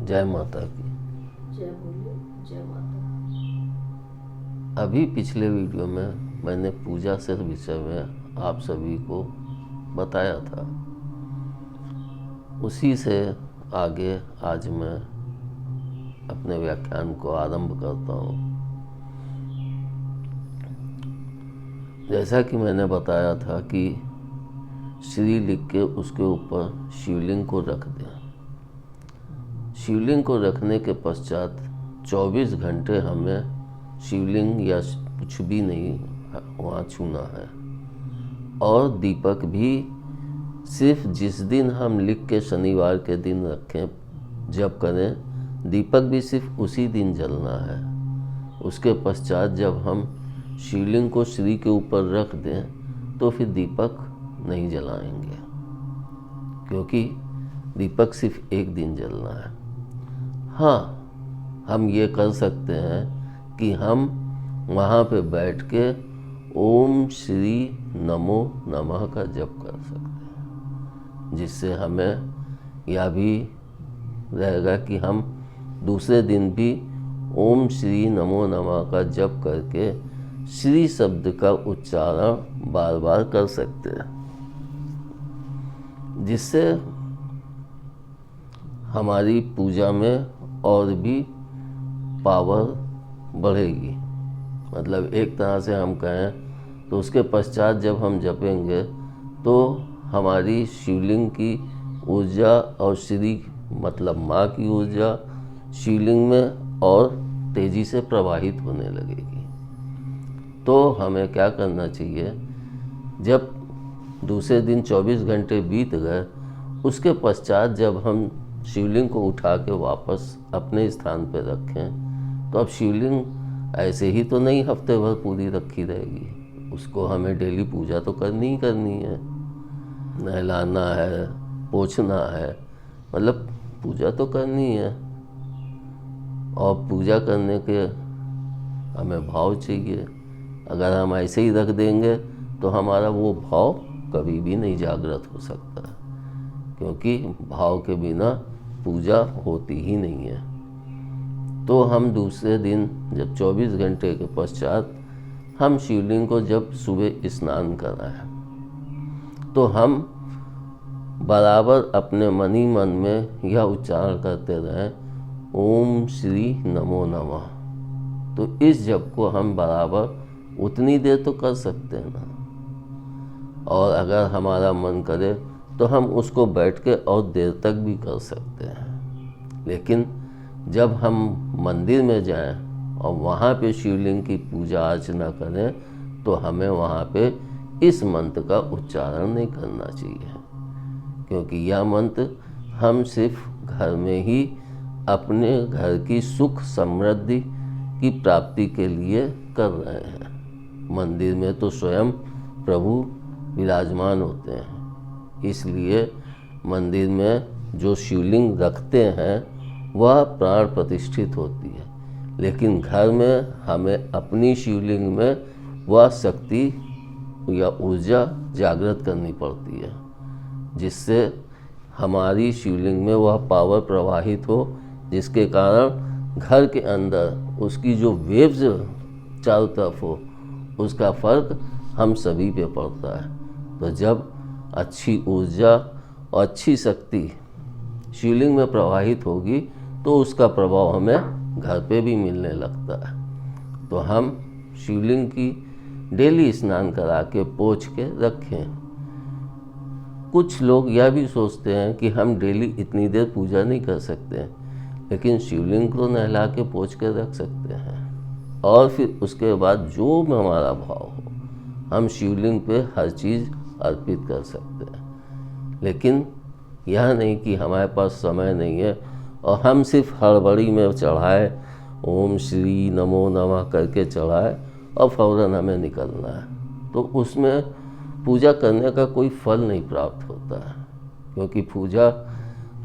जय माता की। जय बोले, जय माता। अभी पिछले वीडियो में मैंने पूजा से विषय में आप सभी को बताया था, उसी से आगे आज मैं अपने व्याख्यान को आरंभ करता हूँ। जैसा कि मैंने बताया था कि श्री लिख के उसके ऊपर शिवलिंग को रख दें। शिवलिंग को रखने के पश्चात 24 घंटे हमें शिवलिंग या कुछ भी नहीं वहाँ छूना है, और दीपक भी सिर्फ जिस दिन हम लिख के शनिवार के दिन रखें, जब करें, दीपक भी सिर्फ उसी दिन जलना है। उसके पश्चात जब हम शिवलिंग को श्री के ऊपर रख दें तो फिर दीपक नहीं जलाएंगे, क्योंकि दीपक सिर्फ एक दिन जलना है। हाँ, हम ये कर सकते हैं कि हम वहाँ पे बैठ के ओम श्री नमो नमः का जप कर सकते हैं, जिससे हमें यह भी रहेगा कि हम दूसरे दिन भी ओम श्री नमो नमः का जप करके श्री शब्द का उच्चारण बार बार कर सकते हैं, जिससे हमारी पूजा में और भी पावर बढ़ेगी। मतलब एक तरह से हम कहें तो उसके पश्चात जब हम जपेंगे तो हमारी शिवलिंग की ऊर्जा और श्री मतलब माँ की ऊर्जा शिवलिंग में और तेज़ी से प्रवाहित होने लगेगी। तो हमें क्या करना चाहिए, जब दूसरे दिन 24 घंटे बीत गए, उसके पश्चात जब हम शिवलिंग को उठा के वापस अपने स्थान पर रखें, तो अब शिवलिंग ऐसे ही तो नहीं हफ्ते भर पूरी रखी रहेगी। उसको हमें डेली पूजा तो करनी ही करनी है, नहलाना है, पोंछना है, मतलब पूजा तो करनी है। और पूजा करने के हमें भाव चाहिए। अगर हम ऐसे ही रख देंगे तो हमारा वो भाव कभी भी नहीं जागृत हो सकता, क्योंकि भाव के बिना पूजा होती ही नहीं है। तो हम दूसरे दिन जब 24 घंटे के पश्चात हम शिवलिंग को जब सुबह स्नान कराएं, तो हम बराबर अपने मन ही मन में यह उच्चारण करते रहें, ओम श्री नमो नमः। तो इस जप को हम बराबर उतनी देर तो कर सकते हैं ना, और अगर हमारा मन करे तो हम उसको बैठ के और देर तक भी कर सकते हैं। लेकिन जब हम मंदिर में जाएं और वहाँ पे शिवलिंग की पूजा अर्चना करें, तो हमें वहाँ पे इस मंत्र का उच्चारण नहीं करना चाहिए, क्योंकि यह मंत्र हम सिर्फ घर में ही अपने घर की सुख समृद्धि की प्राप्ति के लिए कर रहे हैं। मंदिर में तो स्वयं प्रभु विराजमान होते हैं, इसलिए मंदिर में जो शिवलिंग रखते हैं वह प्राण प्रतिष्ठित होती है। लेकिन घर में हमें अपनी शिवलिंग में वह शक्ति या ऊर्जा जागृत करनी पड़ती है, जिससे हमारी शिवलिंग में वह पावर प्रवाहित हो, जिसके कारण घर के अंदर उसकी जो वेव्स चारों तरफ हो, उसका फर्क हम सभी पे पड़ता है। तो जब अच्छी ऊर्जा और अच्छी शक्ति शिवलिंग में प्रवाहित होगी तो उसका प्रभाव हमें घर पे भी मिलने लगता है। तो हम शिवलिंग की डेली स्नान करा के पोंछ के रखें। कुछ लोग यह भी सोचते हैं कि हम डेली इतनी देर पूजा नहीं कर सकते हैं, लेकिन शिवलिंग को नहला के पोंछ के रख सकते हैं, और फिर उसके बाद जो हमारा भाव हो हम शिवलिंग पे हर चीज़ अर्पित कर सकते हैं। लेकिन यह नहीं कि हमारे पास समय नहीं है और हम सिर्फ हड़बड़ी में चढ़ाए ओम श्री नमो नमः करके चढ़ाए और फौरन हमें निकलना है, तो उसमें पूजा करने का कोई फल नहीं प्राप्त होता है। क्योंकि पूजा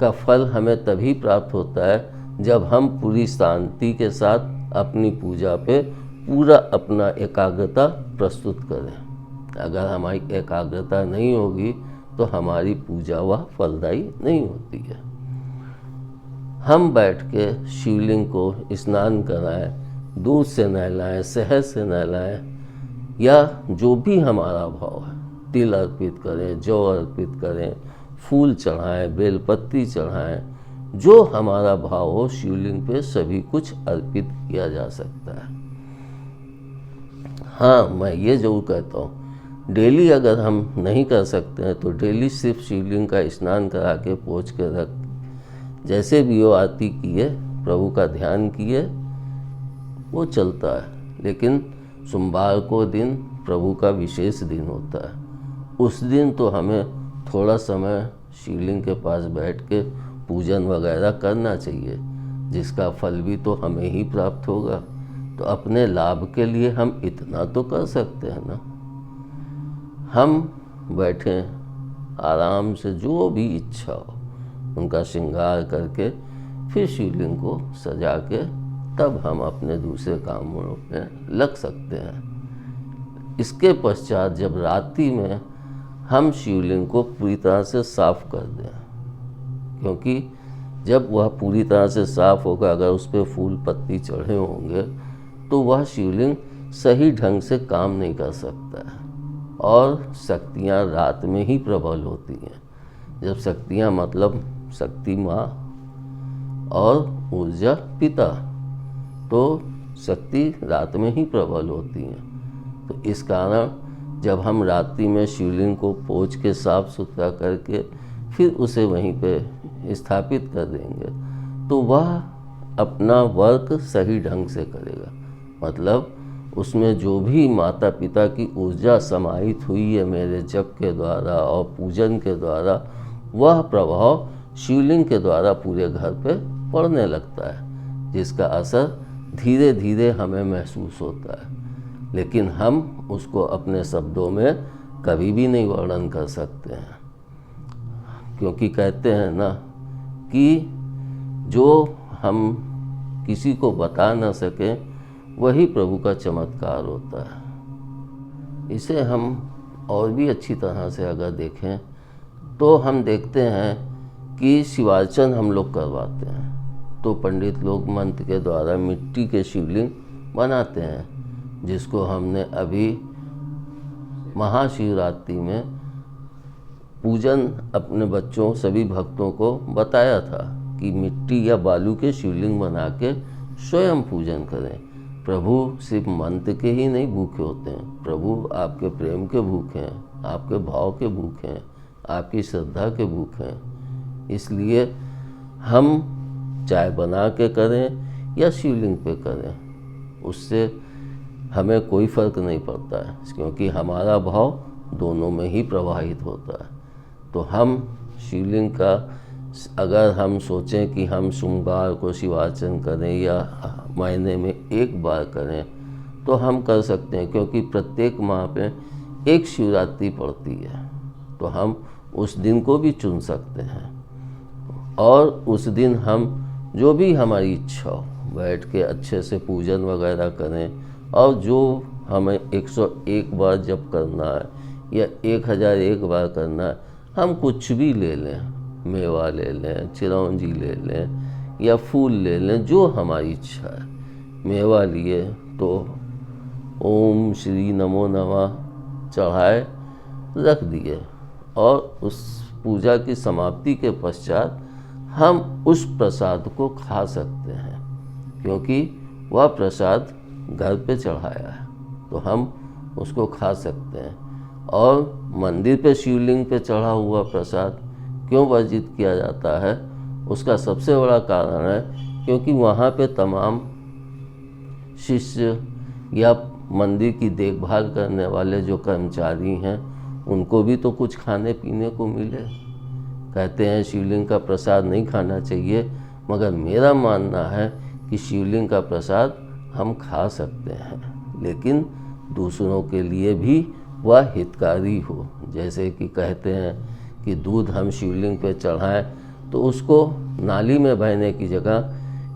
का फल हमें तभी प्राप्त होता है जब हम पूरी शांति के साथ अपनी पूजा पे पूरा अपना एकाग्रता प्रस्तुत करें। अगर हमारी एकाग्रता नहीं होगी तो हमारी पूजा वह फलदायी नहीं होती है। हम बैठ के शिवलिंग को स्नान कराएं, दूध से नहलाएं, शहद से नहलाएं, या जो भी हमारा भाव है, तिल अर्पित करें, जौ अर्पित करें, फूल चढ़ाएं, बेलपत्ती चढ़ाएं, जो हमारा भाव हो शिवलिंग पे सभी कुछ अर्पित किया जा सकता है। हाँ, मैं ये जरूर कहता हूँ, डेली अगर हम नहीं कर सकते हैं तो डेली सिर्फ शिवलिंग का स्नान करा के पोंछ के रख, जैसे भी हो आरती किए, प्रभु का ध्यान किए, वो चलता है। लेकिन सोमवार को दिन प्रभु का विशेष दिन होता है, उस दिन तो हमें थोड़ा समय शिवलिंग के पास बैठ के पूजन वगैरह करना चाहिए, जिसका फल भी तो हमें ही प्राप्त होगा। तो अपने लाभ के लिए हम इतना तो कर सकते हैं ना। हम बैठें आराम से, जो भी इच्छा हो उनका श्रृंगार करके फिर शिवलिंग को सजा के तब हम अपने दूसरे कामों में लग सकते हैं। इसके पश्चात जब रात्रि में हम शिवलिंग को पूरी तरह से साफ कर दें, क्योंकि जब वह पूरी तरह से साफ होगा, अगर उस पर फूल पत्ती चढ़े होंगे तो वह शिवलिंग सही ढंग से काम नहीं कर सकता है। और शक्तियाँ रात में ही प्रबल होती हैं। जब शक्तियाँ मतलब शक्ति माँ और ऊर्जा पिता, तो शक्ति रात में ही प्रबल होती हैं। तो इस कारण जब हम रात्रि में शिवलिंग को पोंछ के साफ सुथरा करके फिर उसे वहीं पे स्थापित कर देंगे तो वह अपना वर्क सही ढंग से करेगा। मतलब उसमें जो भी माता पिता की ऊर्जा समाहित हुई है मेरे जप के द्वारा और पूजन के द्वारा, वह प्रभाव शिवलिंग के द्वारा पूरे घर पे पड़ने लगता है, जिसका असर धीरे धीरे हमें महसूस होता है। लेकिन हम उसको अपने शब्दों में कभी भी नहीं वर्णन कर सकते हैं, क्योंकि कहते हैं ना कि जो हम किसी को बता ना सकें वही प्रभु का चमत्कार होता है। इसे हम और भी अच्छी तरह से अगर देखें तो हम देखते हैं कि शिवार्चन हम लोग करवाते हैं तो पंडित लोग मंत्र के द्वारा मिट्टी के शिवलिंग बनाते हैं, जिसको हमने अभी महाशिवरात्रि में पूजन अपने बच्चों सभी भक्तों को बताया था कि मिट्टी या बालू के शिवलिंग बना के स्वयं पूजन करें। प्रभु सिर्फ मंत्र के ही नहीं भूखे होते हैं, प्रभु आपके प्रेम के भूखे हैं, आपके भाव के भूखे हैं, आपकी श्रद्धा के भूखे हैं। इसलिए हम चाय बना के करें या शिवलिंग पे करें, उससे हमें कोई फर्क नहीं पड़ता है, क्योंकि हमारा भाव दोनों में ही प्रवाहित होता है। तो हम शिवलिंग का अगर हम सोचें कि हम सोमवार को शिवार्चन करें या महीने में एक बार करें तो हम कर सकते हैं, क्योंकि प्रत्येक माह पे एक शिवरात्रि पड़ती है, तो हम उस दिन को भी चुन सकते हैं और उस दिन हम जो भी हमारी इच्छा हो बैठ के अच्छे से पूजन वगैरह करें। और जो हमें 101 बार जप करना है या 1001 बार करना है, हम कुछ भी ले लें, मेवा ले लें, चिरौंजी ले लें या फूल ले लें, जो हमारी इच्छा है। मेवा लिए तो ओम श्री नमो नमः चढ़ाए रख दिए और उस पूजा की समाप्ति के पश्चात हम उस प्रसाद को खा सकते हैं, क्योंकि वह प्रसाद घर पे चढ़ाया है तो हम उसको खा सकते हैं। और मंदिर पे शिवलिंग पे चढ़ा हुआ प्रसाद क्यों वर्जित किया जाता है, उसका सबसे बड़ा कारण है क्योंकि वहाँ पे तमाम शिष्य या मंदिर की देखभाल करने वाले जो कर्मचारी हैं उनको भी तो कुछ खाने पीने को मिले। कहते हैं शिवलिंग का प्रसाद नहीं खाना चाहिए, मगर मेरा मानना है कि शिवलिंग का प्रसाद हम खा सकते हैं, लेकिन दूसरों के लिए भी वह हितकारी हो। जैसे कि कहते हैं कि दूध हम शिवलिंग पे चढ़ाएं तो उसको नाली में बहने की जगह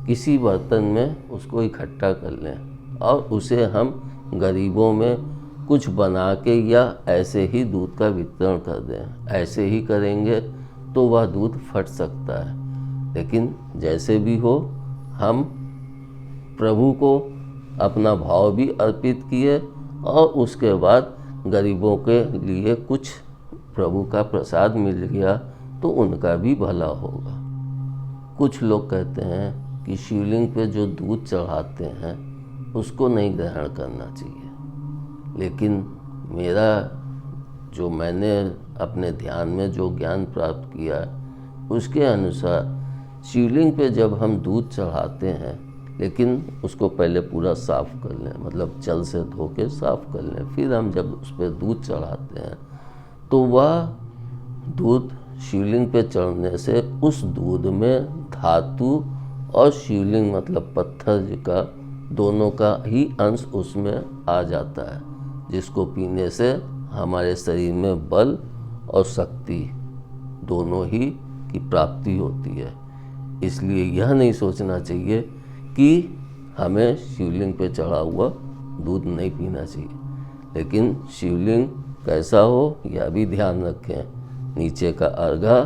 किसी बर्तन में उसको इकट्ठा कर लें और उसे हम गरीबों में कुछ बना के या ऐसे ही दूध का वितरण कर दें। ऐसे ही करेंगे तो वह दूध फट सकता है, लेकिन जैसे भी हो, हम प्रभु को अपना भाव भी अर्पित किए और उसके बाद गरीबों के लिए कुछ प्रभु का प्रसाद मिल गया तो उनका भी भला होगा। कुछ लोग कहते हैं कि शिवलिंग पे जो दूध चढ़ाते हैं उसको नहीं ग्रहण करना चाहिए, लेकिन मेरा जो मैंने अपने ध्यान में जो ज्ञान प्राप्त किया उसके अनुसार शिवलिंग पे जब हम दूध चढ़ाते हैं, लेकिन उसको पहले पूरा साफ़ कर लें, मतलब जल से धो के साफ़ कर लें, फिर हम जब उस पर दूध चढ़ाते हैं तो वह दूध शिवलिंग पे चढ़ने से उस दूध में धातु और शिवलिंग मतलब पत्थर का दोनों का ही अंश उसमें आ जाता है, जिसको पीने से हमारे शरीर में बल और शक्ति दोनों ही की प्राप्ति होती है। इसलिए यह नहीं सोचना चाहिए कि हमें शिवलिंग पे चढ़ा हुआ दूध नहीं पीना चाहिए, लेकिन शिवलिंग कैसा हो यह भी ध्यान रखें। नीचे का अर्घा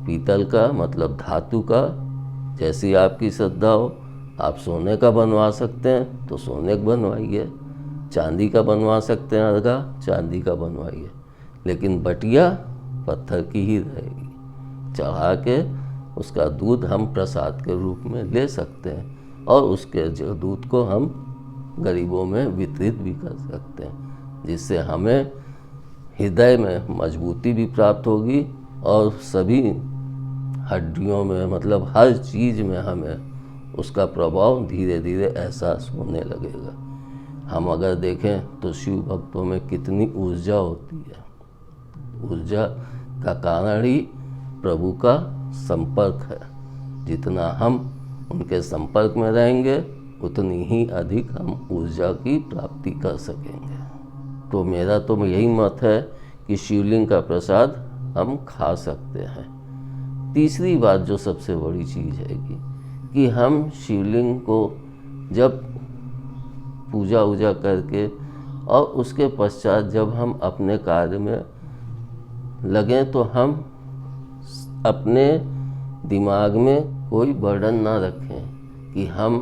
पीतल का मतलब धातु का, जैसी आपकी श्रद्धा हो। आप सोने का बनवा सकते हैं तो सोने का बनवाइए, चांदी का बनवा सकते हैं अर्घा, चांदी का बनवाइए, लेकिन बटिया पत्थर की ही रहेगी। चढ़ा के उसका दूध हम प्रसाद के रूप में ले सकते हैं और उसके जो दूध को हम गरीबों में वितरित भी कर सकते हैं, जिससे हमें हृदय में मजबूती भी प्राप्त होगी और सभी हड्डियों में मतलब हर चीज़ में हमें उसका प्रभाव धीरे धीरे एहसास होने लगेगा। हम अगर देखें तो शिव भक्तों में कितनी ऊर्जा होती है। ऊर्जा का कारण ही प्रभु का संपर्क है। जितना हम उनके संपर्क में रहेंगे उतनी ही अधिक हम ऊर्जा की प्राप्ति कर सकेंगे। तो मेरा तो यही मत है कि शिवलिंग का प्रसाद हम खा सकते हैं। तीसरी बात जो सबसे बड़ी चीज़ है कि हम शिवलिंग को जब पूजा वूजा करके और उसके पश्चात जब हम अपने कार्य में लगें तो हम अपने दिमाग में कोई बर्डन ना रखें कि हम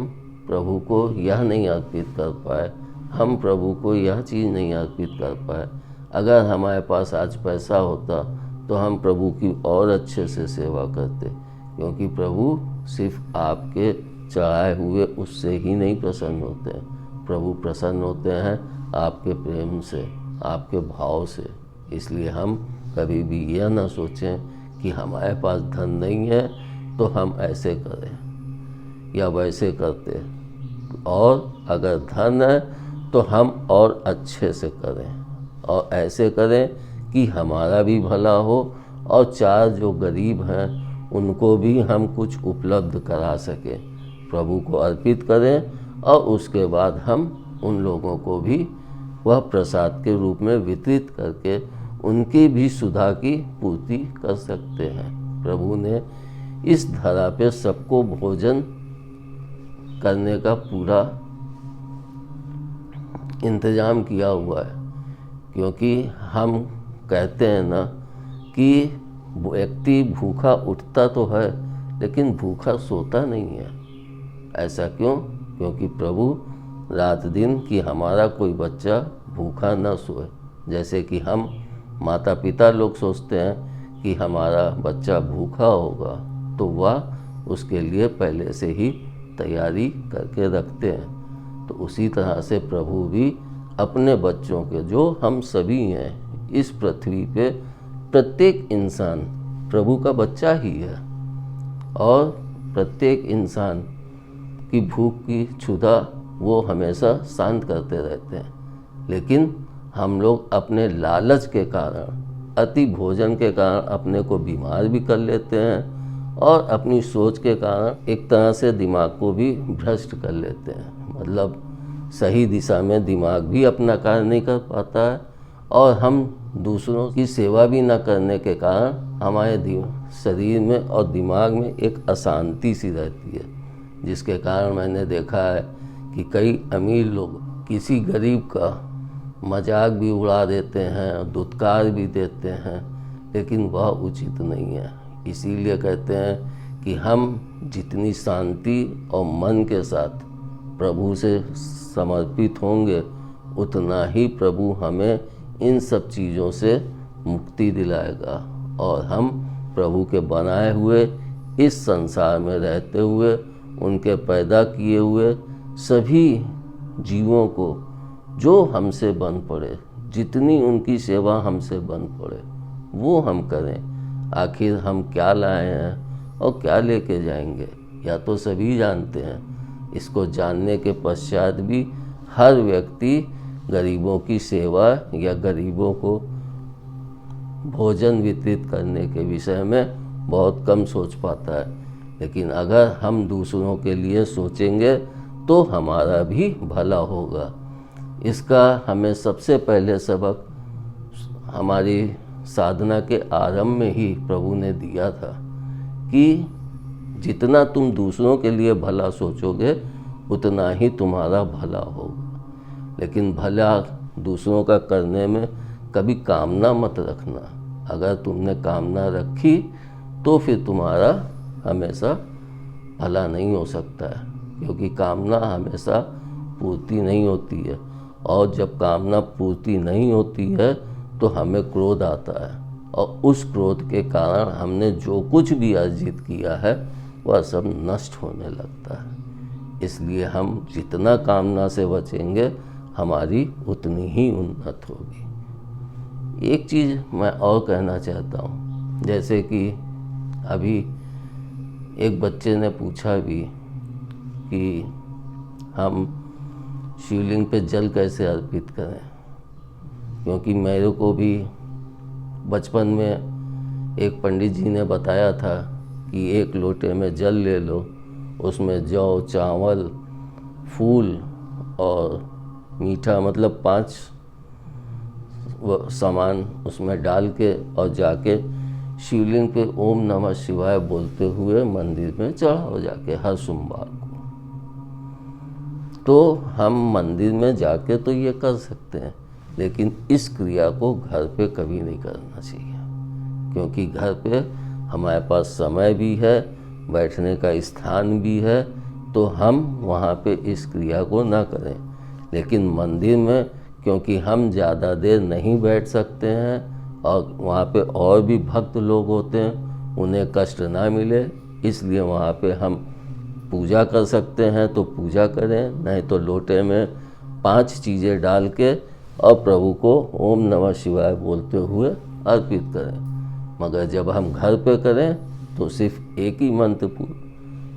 प्रभु को यह नहीं अर्पित कर पाए, हम प्रभु को यह चीज़ नहीं अर्पित कर पाए। अगर हमारे पास आज पैसा होता तो हम प्रभु की और अच्छे से सेवा करते, क्योंकि प्रभु सिर्फ आपके चढ़ाए हुए उससे ही नहीं प्रसन्न होते हैं। प्रभु प्रसन्न होते हैं आपके प्रेम से, आपके भाव से। इसलिए हम कभी भी यह ना सोचें कि हमारे पास धन नहीं है तो हम ऐसे करें या वैसे करते, और अगर धन है तो हम और अच्छे से करें और ऐसे करें कि हमारा भी भला हो और चार जो गरीब हैं उनको भी हम कुछ उपलब्ध करा सकें। प्रभु को अर्पित करें और उसके बाद हम उन लोगों को भी वह प्रसाद के रूप में वितरित करके उनकी भी सुधा की पूर्ति कर सकते हैं। प्रभु ने इस धरा पे सबको भोजन करने का पूरा इंतजाम किया हुआ है, क्योंकि हम कहते हैं ना कि व्यक्ति भूखा उठता तो है लेकिन भूखा सोता नहीं है। ऐसा क्यों? क्योंकि प्रभु रात दिन कि हमारा कोई बच्चा भूखा न सोए। जैसे कि हम माता पिता लोग सोचते हैं कि हमारा बच्चा भूखा होगा तो वह उसके लिए पहले से ही तैयारी करके रखते हैं। तो उसी तरह से प्रभु भी अपने बच्चों के, जो हम सभी हैं इस पृथ्वी पे, प्रत्येक इंसान प्रभु का बच्चा ही है और प्रत्येक इंसान की भूख की क्षुधा वो हमेशा शांत करते रहते हैं। लेकिन हम लोग अपने लालच के कारण, अति भोजन के कारण अपने को बीमार भी कर लेते हैं और अपनी सोच के कारण एक तरह से दिमाग को भी भ्रष्ट कर लेते हैं। मतलब सही दिशा में दिमाग भी अपना कार्य नहीं कर पाता है और हम दूसरों की सेवा भी न करने के कारण हमारे शरीर में और दिमाग में एक अशांति सी रहती है, जिसके कारण मैंने देखा है कि कई अमीर लोग किसी गरीब का मजाक भी उड़ा देते हैं, दुत्कार भी देते हैं, लेकिन वह उचित नहीं है। इसीलिए कहते हैं कि हम जितनी शांति और मन के साथ प्रभु से समर्पित होंगे, उतना ही प्रभु हमें इन सब चीज़ों से मुक्ति दिलाएगा और हम प्रभु के बनाए हुए इस संसार में रहते हुए उनके पैदा किए हुए सभी जीवों को जो हमसे बन पड़े, जितनी उनकी सेवा हमसे बन पड़े, वो हम करें। आखिर हम क्या लाए हैं और क्या लेके जाएंगे, या तो सभी जानते हैं। इसको जानने के पश्चात भी हर व्यक्ति गरीबों की सेवा या गरीबों को भोजन वितरित करने के विषय में बहुत कम सोच पाता है। लेकिन अगर हम दूसरों के लिए सोचेंगे तो हमारा भी भला होगा। इसका हमें सबसे पहले सबक हमारी साधना के आरंभ में ही प्रभु ने दिया था कि जितना तुम दूसरों के लिए भला सोचोगे उतना ही तुम्हारा भला होगा। लेकिन भला दूसरों का करने में कभी कामना मत रखना। अगर तुमने कामना रखी तो फिर तुम्हारा हमेशा भला नहीं हो सकता है, क्योंकि कामना हमेशा पूर्ति नहीं होती है। और जब कामना पूर्ति नहीं होती है तो हमें क्रोध आता है, और उस क्रोध के कारण हमने जो कुछ भी अर्जित किया है वह सब नष्ट होने लगता है। इसलिए हम जितना कामना से बचेंगे हमारी उतनी ही उन्नत होगी। एक चीज़ मैं और कहना चाहता हूँ, जैसे कि अभी एक बच्चे ने पूछा भी कि हम शिवलिंग पे जल कैसे अर्पित करें, क्योंकि मेरे को भी बचपन में एक पंडित जी ने बताया था कि एक लोटे में जल ले लो, उसमें जौ, चावल, फूल और मीठा, मतलब 5 सामान उसमें डाल के और जाके शिवलिंग पे ओम नमः शिवाय बोलते हुए मंदिर में चढ़ाओ जाके हर सोमवार को। तो हम मंदिर में जाके तो ये कर सकते हैं, लेकिन इस क्रिया को घर पे कभी नहीं करना चाहिए, क्योंकि घर पे हमारे पास समय भी है, बैठने का स्थान भी है, तो हम वहाँ पे इस क्रिया को ना करें। लेकिन मंदिर में क्योंकि हम ज़्यादा देर नहीं बैठ सकते हैं और वहाँ पे और भी भक्त लोग होते हैं, उन्हें कष्ट ना मिले, इसलिए वहाँ पे हम पूजा कर सकते हैं तो पूजा करें, नहीं तो लोटे में 5 चीज़ें डाल के और प्रभु को ओम नमः शिवाय बोलते हुए अर्पित करें। मगर जब हम घर पे करें तो सिर्फ एक ही मंत्र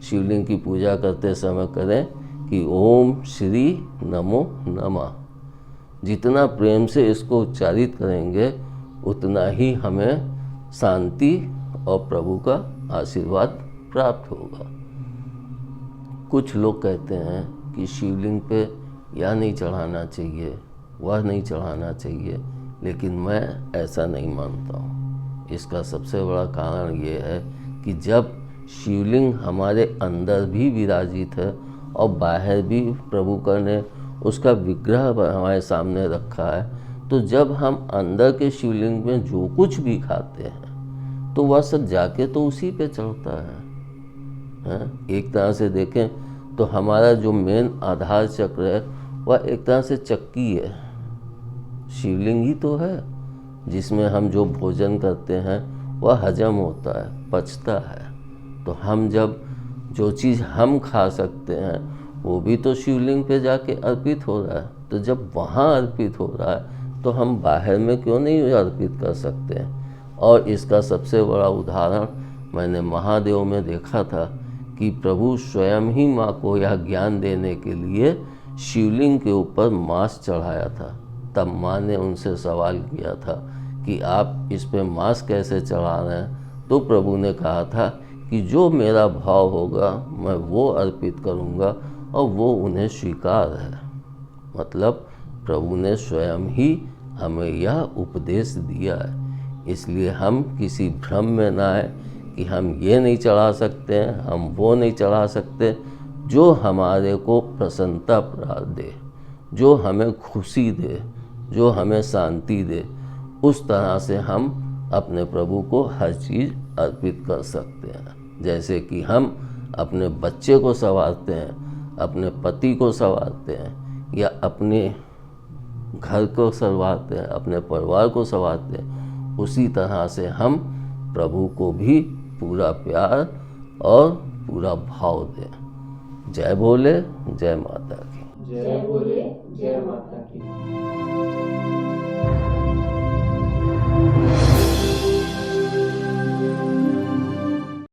शिवलिंग की पूजा करते समय करें कि ओम श्री नमो नमः। जितना प्रेम से इसको उच्चारित करेंगे उतना ही हमें शांति और प्रभु का आशीर्वाद प्राप्त होगा। कुछ लोग कहते हैं कि शिवलिंग पे यह नहीं चढ़ाना चाहिए, वह नहीं चढ़ाना चाहिए, लेकिन मैं ऐसा नहीं मानता हूँ। इसका सबसे बड़ा कारण ये है कि जब शिवलिंग हमारे अंदर भी विराजित है और बाहर भी प्रभु का ने उसका विग्रह हमारे सामने रखा है, तो जब हम अंदर के शिवलिंग में जो कुछ भी खाते हैं तो वह सब जाके तो उसी पे चढ़ता है। एक तरह से देखें तो हमारा जो मेन आधार चक्र है वह एक तरह से चक्की है, शिवलिंग ही तो है, जिसमें हम जो भोजन करते हैं वह हजम होता है, पचता है। तो हम जब जो चीज़ हम खा सकते हैं वो भी तो शिवलिंग पे जाके अर्पित हो रहा है, तो जब वहाँ अर्पित हो रहा है तो हम बाहर में क्यों नहीं अर्पित कर सकते हैं। और इसका सबसे बड़ा उदाहरण मैंने महादेव में देखा था कि प्रभु स्वयं ही माँ को यह ज्ञान देने के लिए शिवलिंग के ऊपर मांस चढ़ाया था। तब माँ ने उनसे सवाल किया था कि आप इस पे मांस कैसे चढ़ा रहे हैं, तो प्रभु ने कहा था कि जो मेरा भाव होगा मैं वो अर्पित करूँगा और वो उन्हें स्वीकार है। मतलब प्रभु ने स्वयं ही हमें यह उपदेश दिया है। इसलिए हम किसी भ्रम में ना आए कि हम ये नहीं चढ़ा सकते हैं, हम वो नहीं चढ़ा सकते। जो हमारे को प्रसन्नता प्राप्त दे, जो हमें खुशी दे, जो हमें शांति दे, उस तरह से हम अपने प्रभु को हर चीज़ अर्पित कर सकते हैं। जैसे कि हम अपने बच्चे को संवारते हैं, अपने पति को संवारते हैं, या अपने घर को संवारते हैं, अपने परिवार को संवारते हैं, उसी तरह से हम प्रभु को भी पूरा प्यार और पूरा भाव दें। जय भोले, जय माता की। जय भोले, जय माता की।